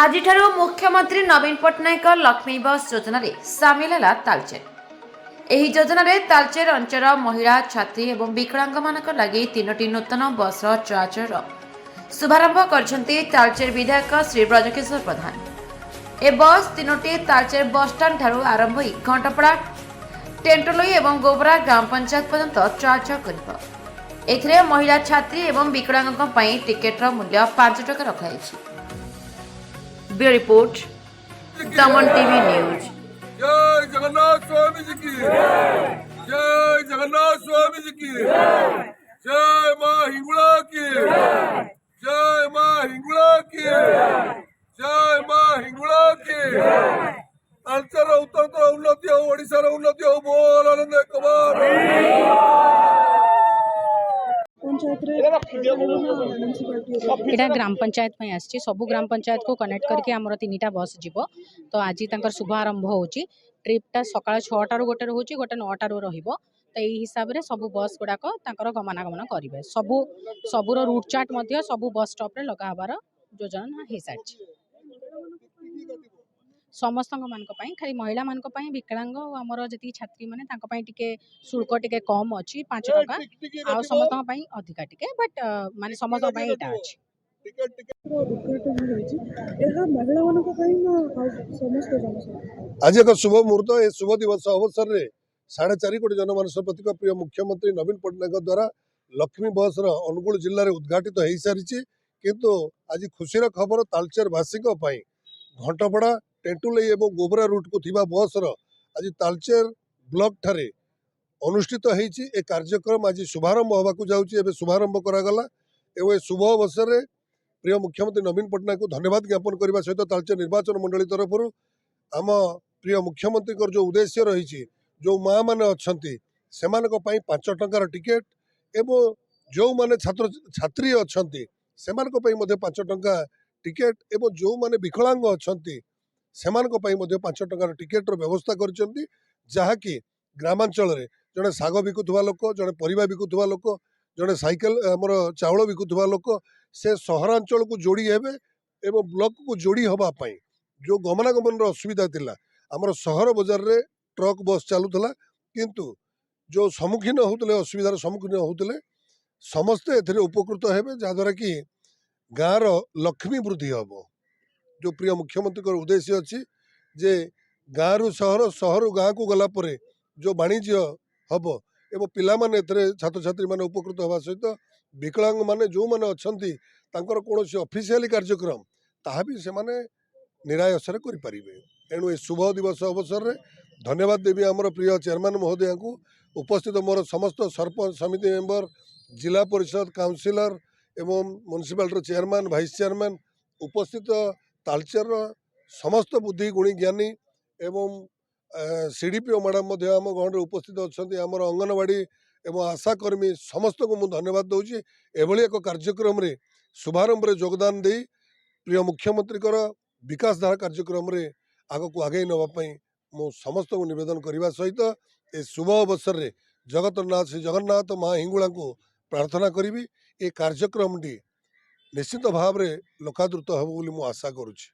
आज मुख्यमंत्री नवीन पट्टनायक लक्ष्मी बस योजन सामिल है तालचेर। ଏହି ଯୋଜନାରେ ତାଳଚେର ଅଞ୍ଚଳ ମହିଳା ଛାତ୍ରୀ ଏବଂ ବିକଳାଙ୍ଗମାନଙ୍କ ଲାଗି 3ଟି ନୂତନ ବସ୍ର ଚଳାଚଳର ଶୁଭାରମ୍ଭ କରିଛନ୍ତି ତାଳଚେର ବିଧାୟକ ଶ୍ରୀ ବ୍ରଜକିଶୋର ପ୍ରଧାନ। ଏ ବସ୍ 3ଟି ତାଳଚେର ବସ୍ଷ୍ଟାଣ୍ଡ ଠାରୁ ଆରମ୍ଭ ହୋଇ ଘଣ୍ଟପଡ଼ା, ଟେଣ୍ଟୋଲୋଇ ଏବଂ ଗୋବରା ଗ୍ରାମ ପଞ୍ଚାୟତ ପର୍ଯ୍ୟନ୍ତ ଚଳାଚଳ କରିବ। ଏଥିରେ ମହିଳା ଛାତ୍ରୀ ଏବଂ ବିକଳାଙ୍ଗଙ୍କ ପାଇଁ ଟିକେଟର ମୂଲ୍ୟ 5 ଟଙ୍କା ରଖାଯାଇଛି। ବ୍ୟୁରୋ ରିପୋର୍ଟ, ଦମନ ଟିଭି ନ୍ୟୁଜ୍। जय जगन्नाथ स्वामी जी की जय जगन्नाथ स्वामी जी की जय माँ हिंगुड़ा की जय माँ हिंगुड़ा की जय माँ हिंगुड़ा की तालचेर उत्तर उन्नति हो, ओडिशार उन्नति हो। बोल आनंद कुमार। एटा ग्राम पंचायत में आसी सबू ग्राम पंचायत को कनेक्ट करके आमर 3टा बस जीव। तो आज तंकर शुभारंभ होची। ट्रिपटा सकाळ 6टारू गोटे रोचे, गोटे 9टारू रहिबो। तो यही हिसाब रे सबू बस गुड़ाक गमनागमन करेंगे। सबूर रूट चार्ट मध्य सबू बस स्टॉप रे लगा हबार योजना हो सारी। समस्त खाली महिला मान विकलांग आमर जी छात्री मैंने टिके शुल्क टिके कम अच्छी 5 टका आ समस्त अधिका टिके बट माने समस्त यहाँ अच्छी। आज एक शुभ मुहूर्त। ए शुभ दिवस अवसर में 4.5 कोटी जनमानस प्रतीक प्रिय मुख्यमंत्री नवीन पट्टनायक द्वारा लक्ष्मी बस अनुगुल जिले में उद्घाटित हो सारी। किंतु आज खुशीर खबर तालचेरवासी घंटपड़ा, टेंटुलई और गोबरा रूट को थिबा बस आज तालचेर ब्लॉक ठारे अनुष्ठित होती। ए कार्यक्रम आज शुभारंभ होगा जाऊँगी। शुभारंभ करागला एवं शुभ अवसर में प्रिय मुख्यमंत्री नवीन पट्टनायक को धन्यवाद ज्ञापन करने सहित तालचेर निर्वाचन मंडली तरफ आम प्रिय मुख्यमंत्री जो उद्देश्य रही, जो माँ मैंने अच्छा से 5 टंकार टिकेट एवं जो माने छात्र छात्री अच्छा से 5 टंका टिकेट एवं जो माने विकलांग अच्छा से 5 टंकार टिकेटर व्यवस्था कर जहाँकि ग्रामांचल जड़े शाग बिकुवा लोक, जड़े परिवा बिकुवा लोक, जड़े साइकेल आमर चाउल बिकुवा लोक से सहरांचल को जोड़ी हेबे एवं ब्लॉक को जोड़ी हवापाई जो गमनागमन असुविधा थिला। आमर सहर बजार रे ट्रक बस चलूला किंतु जो सम्मुखीन होते असुविधार सम्मुखीन होते समस्ते ए उपकृत हेबे जहाँद्वारा कि गाँव लक्ष्मी वृद्धि हम। जो प्रिय मुख्यमंत्री उद्देश्य अच्छी जे गाँव सहर, सहर गाँव को गलापर जो वाणिज्य हम एवं पिला माने छात्र छात्री माने उपकृत होगा सहित विकलांग माने जो माने अच्छी कौन ऑफिशियल कार्यक्रम ताहा भी से माने निरायसरे करें। तेणु ए शुभ दिवस अवसर में धन्यवाद देवी आमर प्रिय चेयरमैन महोदय को, उपस्थित मोर समस्त सरपंच समिति मेंबर, जिला परिषद काउंसिलर एवं म्युनिसिपालिटी चेयरमैन, भाइस चेयरमैन, उपस्थित तालचेर समस्त बुद्धि गुणी ज्ञानी एवं सीडीपीओ मैडम आम गाँव में उपस्थित अच्छा। आमर अंगनवाड़ी एवं आशाकर्मी समस्त को मुझे धन्यवाद दूसरी। एभली एक कार्यक्रम रे शुभारंभ में योगदान दे प्रिय मुख्यमंत्री विकास धारा कार्यक्रम रे आग को आगे नापी मु समस्त को निवेदन करने सहित ए शुभ अवसर में जगतनाथ श्री जगन्नाथ माँ हिंगुड़ा को प्रार्थना करी। ए कार्यक्रम टी निश्चित भाव में लोकादृत हम बोली आशा करुच्ची।